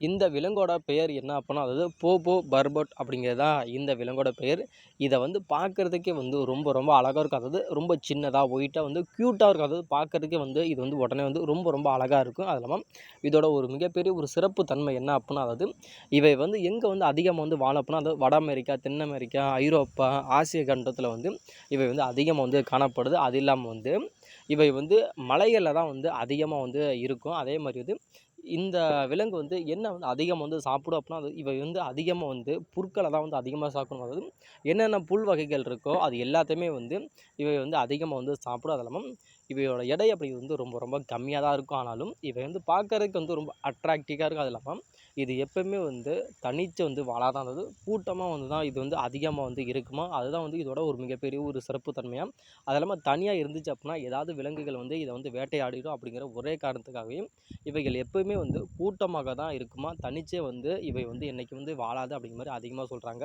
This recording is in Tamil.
இந்த விலங்கோட பெயர் என்ன அப்படின்னா, அதாவது போபோ பர்பட் அப்படிங்கிறது தான் இந்த விலங்கோட பெயர். இத வந்து பார்க்கறதுக்கே வந்து ரொம்ப ரொம்ப அழகா இருக்கும். அதாவது ரொம்ப சின்னதா, ஒயிட்டா வந்து கியூட்டா இருக்கும். அதாவது பார்க்கறதுக்கே வந்து இது வந்து உடனே வந்து ரொம்ப ரொம்ப அழகா இருக்கும். அது இல்லாம இதோட ஒரு மிகப்பெரிய ஒரு சிறப்பு தன்மை என்ன அப்படின்னா, அதாவது இவை வந்து எங்க வந்து அதிகமா வந்து வாழும் அப்படின்னா, அதாவது வட அமெரிக்கா, தென் அமெரிக்கா, ஐரோப்பா, ஆசிய கண்டத்தில வந்து இவை வந்து அதிகமா வந்து காணப்படுது. அது இல்லாம வந்து இவை வந்து மலைகள்ல தான் வந்து அதிகமா வந்து இருக்கும். அதே மாரி வந்து இந்த விலங்கு வந்து என்ன வந்து அதிகமா வந்து சாப்பிடும் அப்படின்னா, அது இவை வந்து அதிகமா வந்து புற்கள தான் வந்து அதிகமா சாப்பிடும். அதாவது என்னென்ன புல் வகைகள் இருக்கோ, அது எல்லாத்தையுமே வந்து இவை வந்து அதிகமா வந்து சாப்பிடும். அது இல்லாம இவையோட எடை அப்படி வந்து ரொம்ப ரொம்ப கம்மியா தான் இருக்கும். ஆனாலும் இவை வந்து பார்க்கறதுக்கு வந்து ரொம்ப அட்ராக்டிவா இருக்கும். அது இல்லாம இது எப்பவுமே வந்து தனிச்சு வந்து வாழாதான், அதாவது கூட்டமா வந்து தான் இது வந்து அதிகமா வந்து இருக்குமா. அதுதான் வந்து இதோட ஒரு மிகப்பெரிய ஒரு சிறப்பு தன்மையாம். அது இல்லாம தனியா இருந்துச்சு அப்படின்னா, ஏதாவது விலங்குகள் வந்து இத வந்து வேட்டையாடிடும் அப்படிங்கிற ஒரே காரணத்துக்காகவே இவைகள் எப்பவுமே வந்து கூட்டமாக தான் இருக்குமா. தனிச்சே வந்து இவை வந்து என்னைக்கும் வந்து வாழாது அப்படிங்கிற மாரி அதிகமா சொல்றாங்க.